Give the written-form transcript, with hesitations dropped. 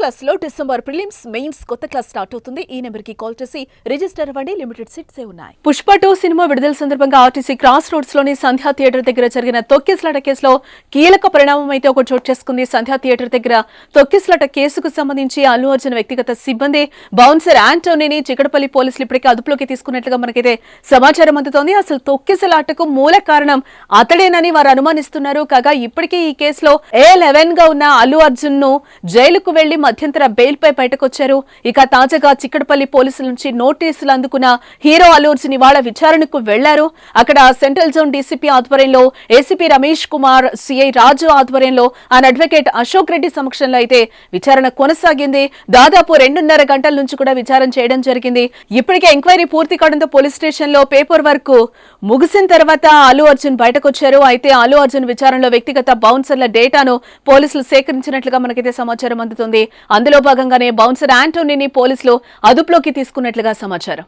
Class లో December prelims mains కొత్త class start అవుతుంది. ఈ నెంబర్ కి కాల్ చేసి రిజిస్టర్ అవ్వండి. లిమిటెడ్ సీట్స్ ఉన్నాయి. పుష్ప 2 సినిమా విడుదల సందర్భంగా ఆర్టీసీ క్రాస్ రోడ్స్ లోని సంధ్యా థియేటర్ దగ్గర జరిగిన తొక్కిసలాట కేసులో కీలక పరిణామం అయితే ఒక చోటు చేసుకుంది. సంధ్యా థియేటర్ దగ్గర తొక్కిసలాట కేసుకు సంబంధించి అల్లు అర్జున్ వ్యక్తిగత సిబ్బంది బౌన్సర్ యాంటోనీని చికటపల్లి పోలీసులు ఇప్పటికే అదుపులోకి తీసుకున్నట్లుగా మనకైతే సమాచారం అందుతోంది. అసలు తొక్కిసలాటకు మూల కారణం అతడేనని వారు అనుమానిస్తున్నారు. కాగా ఇప్పటికే ఈ కేసులో A11 గా ఉన్న అల్లు అర్జున్ ను జైలుకు వెళ్లి మధ్యంతర బెయిల్ పై బయటకొచ్చారు. ఇక తాజాగా చిక్కడపల్లి పోలీసుల నుంచి నోటీసులు అందుకున్న హీరో అల్లు అర్జున్ ఇవాళ విచారణకు వెళ్లారు. అక్కడ సెంట్రల్ జోన్ డీసీపీ ఆధ్వర్యంలో ఏసీపీ రమేష్ కుమార్, సిఐ రాజు ఆధ్వర్యంలో ఆయన అడ్వకేట్ అశోక్ రెడ్డి సమక్షంలో అయితే విచారణ కొనసాగింది. దాదాపు 2.5 గంటల నుంచి కూడా విచారణ చేయడం జరిగింది. ఇప్పటికే ఎంక్వైరీ పూర్తి కావడంతో పోలీస్ స్టేషన్ లో పేపర్ వర్క్ ముగిసిన తర్వాత అల్లు అర్జున్ బయటకొచ్చారు. అయితే అల్లు అర్జున్ విచారణలో వ్యక్తిగత బౌన్సర్ల డేటాను పోలీసులు సేకరించినట్లుగా మనకైతే సమాచారం అందుతుంది. అందులో భాగంగానే బౌన్సర్ యాంటోనీని పోలీసులు అదుపులోకి తీసుకున్నట్లుగా సమాచారం.